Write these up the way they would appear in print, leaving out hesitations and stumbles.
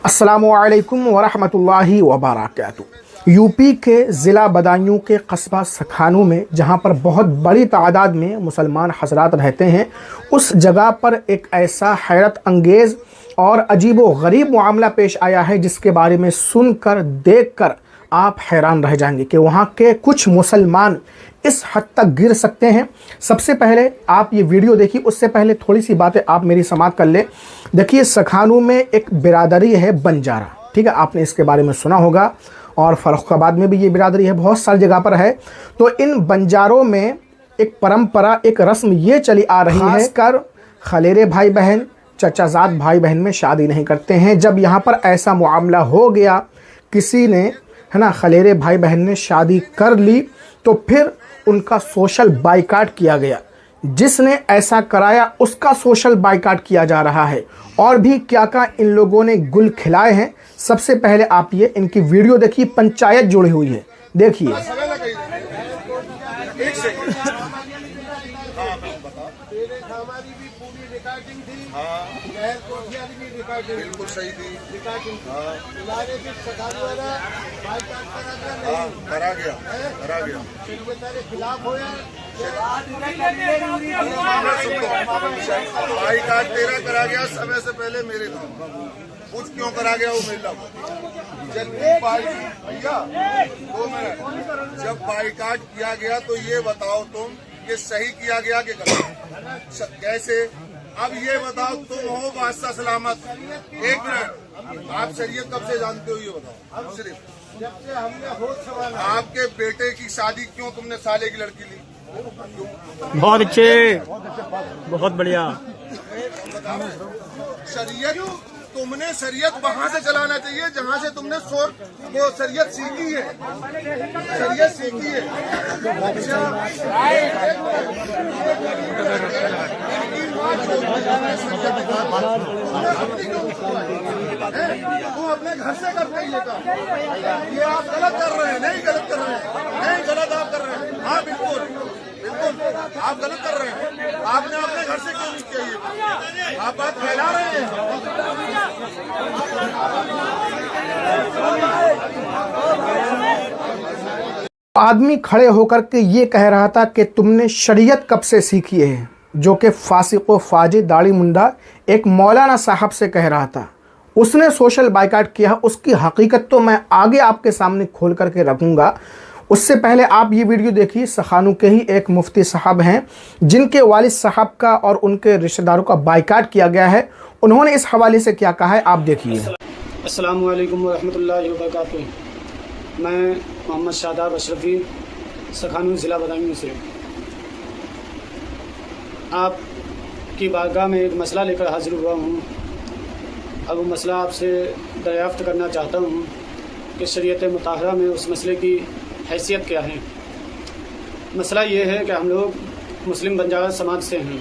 अस्सलामुअलैकुम वरहमतुल्लाहि वबरकातुहू। यूपी के ज़िला बदायूं के कस्बा सखानू में जहां पर बहुत बड़ी तादाद में मुसलमान हज़रात रहते हैं, उस जगह पर एक ऐसा हैरत अंगेज़ और अजीब व गरीब मामला पेश आया है जिसके बारे में सुनकर देखकर आप हैरान रह जाएंगे कि वहाँ के कुछ मुसलमान इस हद तक गिर सकते हैं। सबसे पहले आप ये वीडियो देखिए, उससे पहले थोड़ी सी बातें आप मेरी समाप्त कर ले। देखिए, सखानू में एक बिरादरी है बंजारा, ठीक है, आपने इसके बारे में सुना होगा, और फर्रुखाबाद में भी ये बिरादरी है, बहुत सारी जगह पर है। तो इन बंजारों में एक परंपरा, एक रस्म ये चली आ रही है, कर खलेरे भाई बहन, चचाजाद भाई बहन में शादी नहीं करते हैं। जब यहाँ पर ऐसा मामला हो गया, किसी ने, है ना, खलेरे भाई बहन ने शादी कर ली, तो फिर उनका सोशल बाइकाट किया गया। जिसने ऐसा कराया उसका सोशल बाइकाट किया जा रहा है, और भी क्या क्या इन लोगों ने गुल खिलाए हैं। सबसे पहले आप ये इनकी वीडियो देखिए, पंचायत जुड़ी हुई है, देखिए। बिल्कुल सही थी, करा गया भाई कार्ड तेरा करा गया समय से पहले मेरे था। कुछ क्यों करा गया वो मिला जब भैया 2 मिनट, जब बाइकाट किया गया तो ये बताओ तुम, ये सही किया गया कि गलत, कैसे? अब ये बताओ, तुम हो बादशाह सलामत, 1 मिनट, आप शरीयत कब से जानते हो ये बताओ? अब सिर्फ जब से हमने होश संभाला। आपके बेटे की शादी क्यों तुमने साले की लड़की ली? बहुत अच्छे, बहुत बढ़िया। शरीयत, तुमने शरीयत वहाँ से चलाना चाहिए जहाँ से तुमने वो शरीयत सीखी है, शरीयत सीखी है। वो अपने घर से करते ही ये आप गलत कर रहे हैं, नहीं गलत कर रहे हैं, नहीं गलत आप कर रहे हैं। हाँ बिल्कुल बिल्कुल आप गलत कर रहे हैं। आपने अपने घर से क्यों नहीं किया ये? आप बात फैला रहे हैं। आदमी खड़े होकर के ये कह रहा था कि तुमने शरीयत कब से सीखी है, जो कि फासिक व फाजिर दाढ़ी मुंडा एक मौलाना साहब से कह रहा था। उसने सोशल बाइकाट किया, उसकी हकीकत तो मैं आगे आपके सामने खोल करके रखूँगा। उससे पहले आप ये वीडियो देखिए। सखानू के ही एक मुफ्ती साहब हैं जिनके वालिद साहब का और उनके रिश्तेदारों का बाइकाट किया गया है। उन्होंने इस हवाले से क्या कहा है, आप देखिए। अस्सलामु अलैकुम वरहमतुल्लाहि वबरकातुहू। मैं मोहम्मद शादाब अशरफी, सखानू ज़िला बदायूं से आपकी बारगाह में एक मसला लेकर हाजिर हुआ हूँ। अब वो मसला आपसे दरियाफ़्त करना चाहता हूँ कि शरीयत मुताहरा में उस मसले की हैसियत क्या है। मसला ये है कि हम लोग मुस्लिम बंजारा समाज से हैं,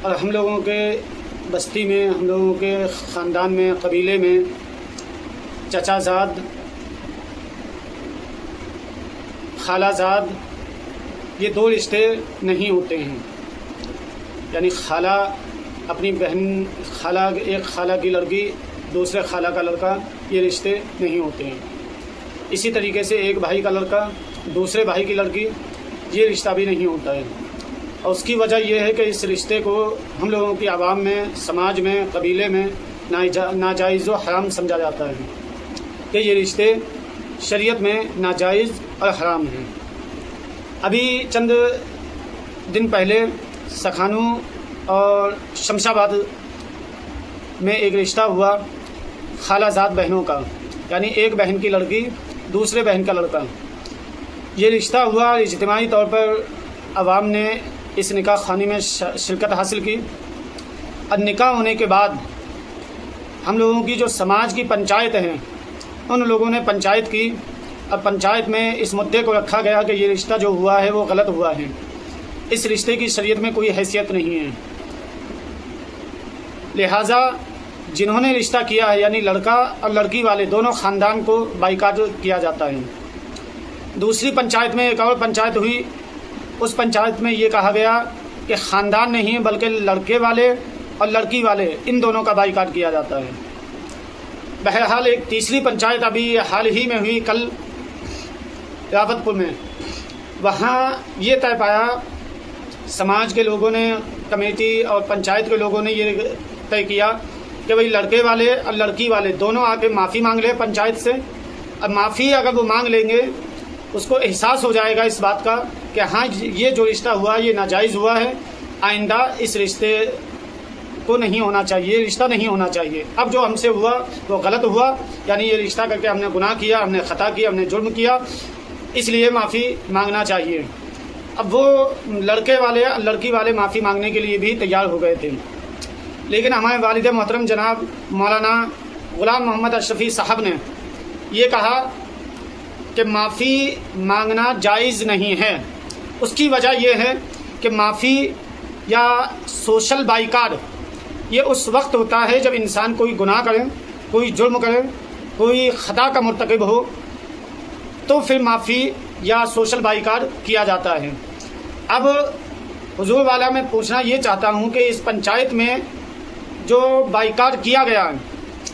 और हम लोगों के बस्ती में, हम लोगों के ख़ानदान में, कबीले में चचाजाद, खालाजाद, ये 2 रिश्ते नहीं होते हैं। यानी खाला अपनी बहन, खाला, एक खाला की लड़की दूसरे खाला का लड़का, ये रिश्ते नहीं होते हैं। इसी तरीके से एक भाई का लड़का दूसरे भाई की लड़की, ये रिश्ता भी नहीं होता है। और उसकी वजह यह है कि इस रिश्ते को हम लोगों की आवाम में, समाज में, कबीले में नाजायज़ व हराम समझा जाता है कि ये रिश्ते शरीयत में नाजायज़ और हराम हैं। अभी चंद दिन पहले सखानू और शमशाबाद में एक रिश्ता हुआ खालाजाद बहनों का, यानी एक बहन की लड़की दूसरे बहन का लड़का। ये रिश्ता हुआ, इज्तिमाई तौर पर आवाम ने इस निकाह खानी में शिरकत हासिल की। और निकाह होने के बाद हम लोगों की जो समाज की पंचायत हैं, उन लोगों ने पंचायत की, और पंचायत में इस मुद्दे को रखा गया कि ये रिश्ता जो हुआ है वो गलत हुआ है, इस रिश्ते की शरीयत में कोई हैसियत नहीं है। लिहाजा जिन्होंने रिश्ता किया है, यानी लड़का और लड़की वाले दोनों ख़ानदान को बाइकाट किया जाता है। दूसरी पंचायत में एक और पंचायत हुई, उस पंचायत में ये कहा गया कि ख़ानदान नहीं बल्कि लड़के वाले और लड़की वाले इन दोनों का बाइकाट किया जाता है। बहरहाल एक तीसरी पंचायत अभी हाल ही में हुई कल रावतपुर में, वहाँ ये तय पाया, समाज के लोगों ने, कमेटी और पंचायत के लोगों ने ये तय किया कि भाई लड़के वाले और लड़की वाले दोनों आके माफ़ी मांग ले पंचायत से। अब माफ़ी अगर वो मांग लेंगे, उसको एहसास हो जाएगा इस बात का कि हाँ ये जो रिश्ता हुआ ये नाजायज़ हुआ है, आइंदा इस रिश्ते को नहीं होना चाहिए, रिश्ता नहीं होना चाहिए। अब जो हमसे हुआ वो गलत हुआ, यानी ये रिश्ता करके हमने गुनाह किया, हमने ख़ता किया, हमने जुर्म किया, इसलिए माफ़ी मांगना चाहिए। अब वो लड़के वाले लड़की वाले माफ़ी मांगने के लिए भी तैयार हो गए थे, लेकिन हमारे वालिद मोहतरम जनाब मौलाना ग़ुलाम मोहम्मद अशरफ़ी साहब ने ये कहा कि माफ़ी मांगना जायज़ नहीं है। उसकी वजह यह है कि माफ़ी या सोशल बाइकाट ये उस वक्त होता है जब इंसान कोई गुनाह करे, कोई जुर्म करे, कोई ख़ता का मुर्तकिब हो, तो फिर माफ़ी या सोशल बाइकाट किया जाता है। अब हुजूर वाला मैं पूछना ये चाहता हूँ कि इस पंचायत में जो बाइकाट किया गया है,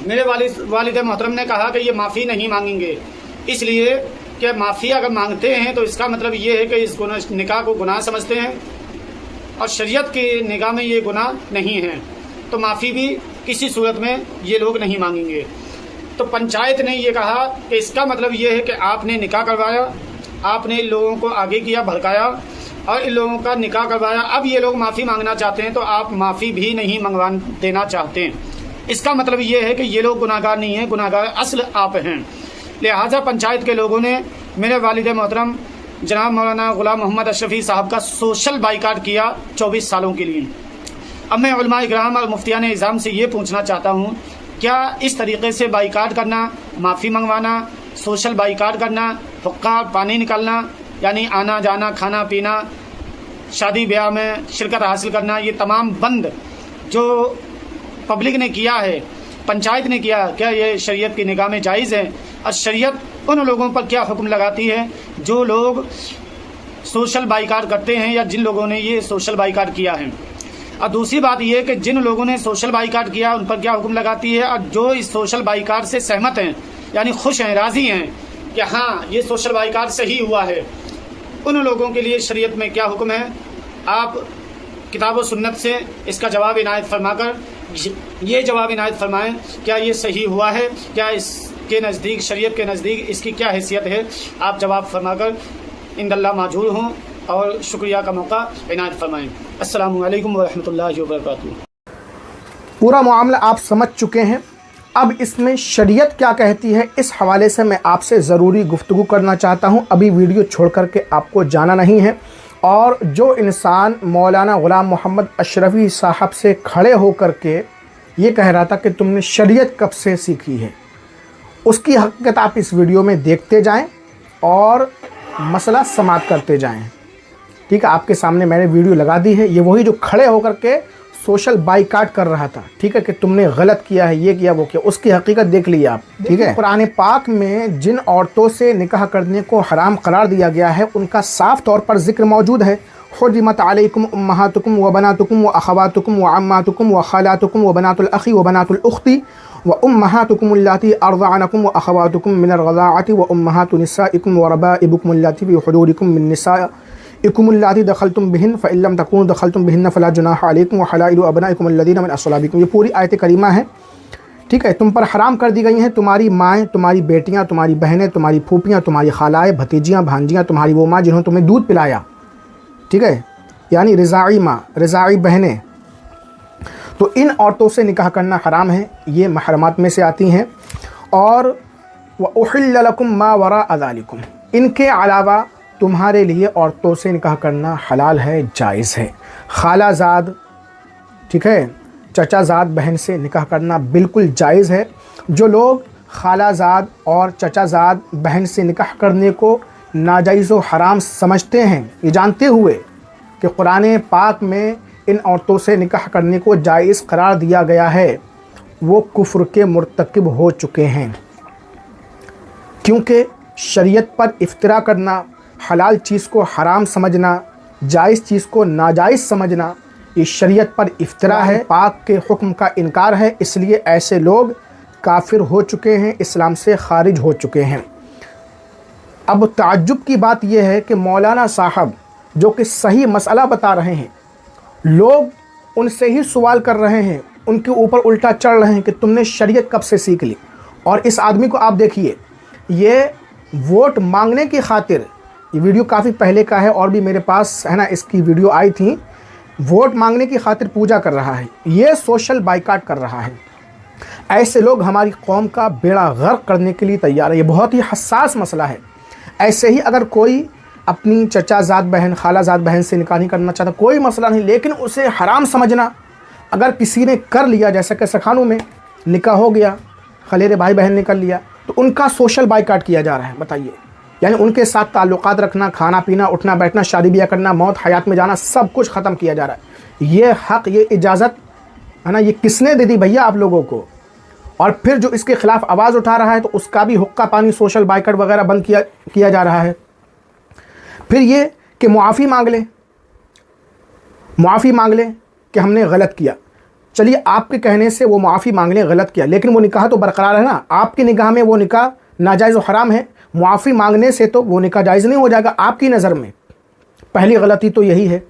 मेरे वालिद मोहतरम ने कहा कि ये माफ़ी नहीं मांगेंगे, इसलिए कि माफ़ी अगर मांगते हैं तो इसका मतलब ये है कि इस निकाह को गुनाह समझते हैं और शरीयत की निगाह में ये गुनाह नहीं है, तो माफ़ी भी किसी सूरत में ये लोग नहीं मांगेंगे। तो पंचायत ने ये कहा कि इसका मतलब ये है कि आपने निकाह करवाया, आपने इन लोगों को आगे किया, भड़काया और इन लोगों का निकाह करवाया, अब ये लोग माफ़ी मांगना चाहते हैं तो आप माफ़ी भी नहीं मंगवा देना चाहते हैं। इसका मतलब ये है कि ये लोग गुनाहगार नहीं हैं, गुनाहगार असल आप हैं। लिहाजा पंचायत के लोगों ने मेरे वालिद मोहतरम जनाब मौलाना ग़ुलाम मोहम्मद अशरफ़ी साहब का सोशल बाइकाट किया 24 सालों के लिए। अब मैं उलमा इकराम और मुफ्तियान इज़ाम से ये पूछना चाहता हूँ, क्या इस तरीक़े से बाइकाट करना, माफ़ी मंगवाना, सोशल बाइकाट करना, हुक्का पानी निकालना, यानी आना जाना, खाना पीना, शादी ब्याह में शिरकत हासिल करना, ये तमाम बंद जो पब्लिक ने किया है, पंचायत ने किया, क्या ये शरीयत की निगाह में जायज़ है? और शरीयत उन लोगों पर क्या हुक्म लगाती है जो लोग सोशल बाइकाट करते हैं या जिन लोगों ने ये सोशल बाइकाट किया है? और दूसरी बात यह है कि जिन लोगों ने सोशल बाइकाट किया उन पर क्या हुक्म लगाती है, और जो इस सोशल बाइकाट से सहमत हैं, यानी खुश हैं, राज़ी हैं कि हाँ ये सोशल बाइकाट सही हुआ है, उन लोगों के लिए शरीयत में क्या हुक्म है? आप किताब व सुन्नत से इसका जवाब इनायत फरमाकर ये जवाब इनायत फरमाएं, क्या ये सही हुआ है? क्या इसके नज़दीक, शरीयत के नज़दीक इसकी क्या हैसियत है? आप जवाब फरमाकर इंदल्लाह माजूर हों और शुक्रिया का मौका इनायत फरमाएं। अस्सलामु अलैकुम व रहमतुल्लाहि व बरकातुहू। पूरा मामला आप समझ चुके हैं। अब इसमें शरीयत क्या कहती है, इस हवाले से मैं आपसे ज़रूरी गुफ्तगू करना चाहता हूँ। अभी वीडियो छोड़ करके आपको जाना नहीं है। और जो इंसान मौलाना ग़ुलाम मोहम्मद अशरफ़ी साहब से खड़े होकर के ये कह रहा था कि तुमने शरीयत कब से सीखी है, उसकी हकीकत आप इस वीडियो में देखते जाएं और मसला समाप्त करते जाएं। ठीक है, आपके सामने मैंने वीडियो लगा दी है। ये वही जो खड़े होकर के सोशल बाइकाट कर रहा था, ठीक है, कि तुमने गलत किया है, ये किया, वो किया, उसकी हकीकत देख ली आप। ठीक है, कुरान पाक में जिन औरतों से निकाह करने को हराम करार दिया गया है उनका साफ तौर पर जिक्र मौजूद है। हुर्रिमत अलैकुम उम्महातुकुम व बनातुकुम व अख़वातुकुम व अम्मातुकुम व ख़ालातुकुम व बनातुल अख़ी व बनातुल उख़्ती व उम्महातुकुम अल्लाती अर्ज़अनकुम व अख़वातुकुम मिनर रज़ाअति व उम्महातु निसाइकुम व रबाइबुकुम अल्लाती फ़ी हुदूरिकुम मिन निसाइकुम अल्लाती दख़लतुम बिहिन फ़इन लम तकूनु दख़लतुम बिहिन फ़ला जुनाह अलैकुम व हलाइलु अबनाइकुम अल्लज़ीना मिन अस्लाबिकुम। ये पूरी आयत करीमा है। ठीक है, तुम पर हराम कर दी गई हैं तुम्हारी माएँ, तुम्हारी बेटियाँ, तुम्हारी बहनें, तुम्हारी फूफियाँ, तुम्हारी खालाएँ, भतीजियाँ, भांजियाँ, तुम्हारी वो माँ जिन्होंने तुम्हें दूध पिलाया। ठीक है, यानी रिज़ाई माँ, रिज़ाई बहनें, तो इन औरतों से निकाह करना हराम है, ये महरमात में से आती हैं। और व उहिल्ल लकुम मा वराअ ज़ालिकुम, इनके अलावा तुम्हारे लिए औरतों से निकाह करना हलाल है, जायज़ है। खालाजाद, ठीक है, चचाजाद बहन से निकाह करना बिल्कुल जायज़ है। जो लोग खालाजाद और चचाजाद बहन से निकाह करने को नाजायज़ व हराम समझते हैं, ये जानते हुए कि कुरान पाक में इन औरतों से निकाह करने को जायज़ करार दिया गया है, वो कुफ्र के मुर्तकिब हो चुके हैं। क्योंकि शरीयत पर इफ्तिरा करना, हलाल चीज़ को हराम समझना, जायज़ चीज़ को नाजायज़ समझना, ये शरीयत पर इफ्तिरा है, पाक के हुक्म का इनकार है। इसलिए ऐसे लोग काफिर हो चुके हैं, इस्लाम से खारिज हो चुके हैं। अब ताज्जुब की बात यह है कि मौलाना साहब जो कि सही मसला बता रहे हैं, लोग उनसे ही सवाल कर रहे हैं, उनके ऊपर उल्टा चढ़ रहे हैं कि तुमने शरीयत कब से सीख ली। और इस आदमी को आप देखिए, ये वोट मांगने की खातिर, ये वीडियो काफ़ी पहले का है और भी मेरे पास है ना इसकी वीडियो आई थी, वोट मांगने की खातिर पूजा कर रहा है, ये सोशल बाइकाट कर रहा है। ऐसे लोग हमारी कौम का बेड़ा गर्क करने के लिए तैयार है। ये बहुत ही हसास मसला है। ऐसे ही अगर कोई अपनी चचाजाद बहन, खालाजाद बहन से निकाह नहीं करना चाहता, कोई मसला नहीं, लेकिन उसे हराम समझना अगर किसी ने कर लिया, जैसे कि सखानों में निकाह हो गया, खलेरे भाई बहन ने कर लिया, तो उनका सोशल बाइकाट किया जा रहा है। बताइए, यानी उनके साथ ताल्लुकात रखना, खाना पीना, उठना बैठना, शादी ब्याह करना, मौत हयात में जाना, सब कुछ ख़त्म किया जा रहा है। ये हक़, ये इजाज़त है ना, ये किसने दे दी भैया आप लोगों को? और फिर जो इसके ख़िलाफ़ आवाज़ उठा रहा है तो उसका भी हुक्का पानी, सोशल बाइकाट वगैरह बंद किया जा रहा है। फिर ये कि मुआफ़ी मांग ले कि हमने गलत किया। चलिए, आपके कहने से वो मुआफ़ी मांग लें, गलत किया, लेकिन वो निकाह तो बरकरार है ना। आपकी निगाह में वो निकाह नाजायज़ और हराम है, मुआफ़ी मांगने से तो वो निकाह जायज़ नहीं हो जाएगा आपकी नज़र में। पहली गलती तो यही है।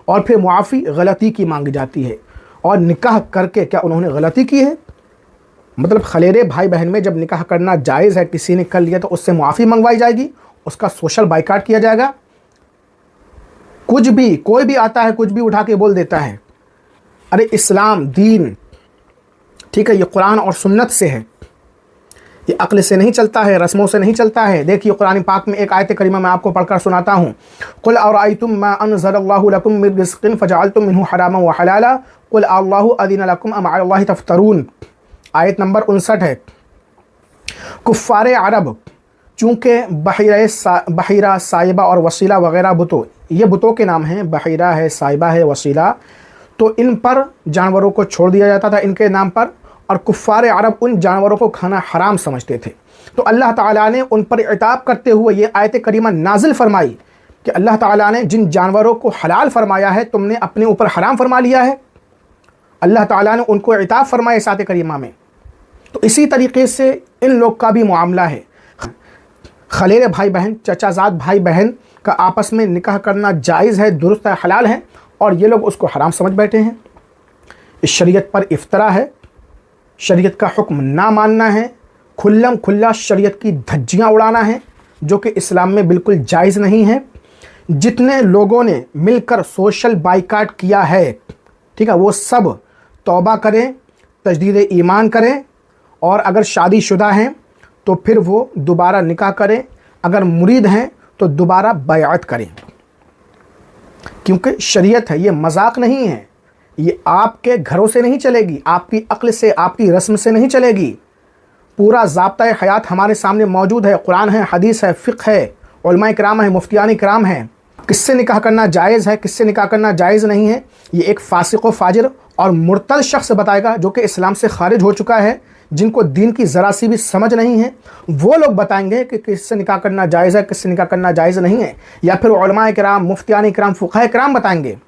और फिर मुआफ़ी गलती की मांगी जाती है, और निकाह करके क्या उन्होंने गलती की है? मतलब खलेरे भाई बहन में जब निकाह करना जायज़ है, किसी ने कर लिया तो उससे मुआफ़ी मंगवाई जाएगी, उसका सोशल बाइकाट किया जाएगा। कुछ भी, कोई भी आता है कुछ भी उठा के बोल देता है, अरे इस्लाम दीन ठीक है, ये कुरान और सुन्नत से है, ये अक्ल से नहीं चलता है, रस्मों से नहीं चलता है। देखिए कुरान पाक में एक आयत करीमा मैं आपको पढ़कर सुनाता हूँ। कुल अरअयतुम मा अनज़लल्लाहु लकुम मिन रिज़्क़िन फ़जअलतुम मिन्हु हरामन व हलाला कुल अल्लाहु अज़िन लकुम अम अलल्लाहि तफ्तरून। आयत नंबर 59 है। कुफ़ारे अरब चूँकि बहीरा, साइबा और वसीला वगैरह बुतों, ये बुतों के नाम हैं, बहीरा है, साइबा है, वसीला, तो इन पर जानवरों को छोड़ दिया जाता था इनके नाम पर, और कुफ़ार अरब उन जानवरों को खाना हराम समझते थे। तो अल्लाह ताला ने उन पर इताब करते हुए ये आयत करीमा नाजिल फरमाई कि अल्लाह ताला ने जिन जानवरों को हलाल फरमाया है तुमने अपने ऊपर हराम फरमा लिया है। अल्लाह ताला ने उनको इताब फरमाया इस आयत करीमा में। तो इसी तरीके से इन लोग का भी मामला है। खलेरे भाई बहन, चचाजाद भाई बहन का आपस में निकाह करना जायज़ है, दुरुस्त है, हलाल है, और ये लोग उसको हराम समझ बैठे हैं। इस शरीयत पर इफ्तरा है, शरीयत का हुक्म ना मानना है, खुल्लम खुल्ला शरीयत की धज्जियाँ उड़ाना है, जो कि इस्लाम में बिल्कुल जायज़ नहीं है। जितने लोगों ने मिलकर सोशल बाइकाट किया है, ठीक है, वो सब तौबा करें, तजदीद ईमान करें, और अगर शादीशुदा हैं तो फिर वो दोबारा निकाह करें, अगर मुरीद हैं तो दोबारा बैअत करें, क्योंकि शरीयत है, ये मजाक नहीं है। ये आपके घरों से नहीं चलेगी, आपकी अक्ल से, आपकी रस्म से नहीं चलेगी। पूरा ज़ाब्ता हयात हमारे सामने मौजूद है, कुरान है, हदीस है, फ़िक़्ह है, उलमा किराम है, मुफ्तियान किराम है। किससे निकाह करना जायज़ है, किससे निकाह करना जायज़ नहीं है, ये एक फासिक व फाजिर और मुर्तद शख्स बताएगा, जो कि इस्लाम से खारिज हो चुका है, जिनको दीन की ज़रा सी भी समझ नहीं है। वो लोग बताएंगे कि किससे निकाह करना जायज़ है, किससे निकाह करना जायज़ नहीं है, या फिर उलमा किराम, मुफ्तियान किराम, फ़ुक़हा किराम बताएंगे।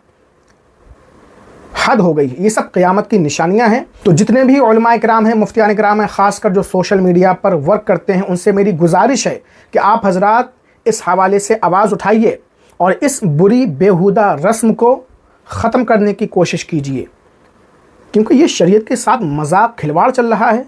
हद हो गई। ये सब क़यामत की निशानियां हैं। तो जितने भी उलमा किराम हैं, मुफ्तियान किराम हैं, ख़ासकर जो सोशल मीडिया पर वर्क करते हैं, उनसे मेरी गुजारिश है कि आप हजरात इस हवाले से आवाज़ उठाइए और इस बुरी बेहुदा रस्म को ख़त्म करने की कोशिश कीजिए, क्योंकि ये शरीयत के साथ मजाक, खिलवाड़ चल रहा है।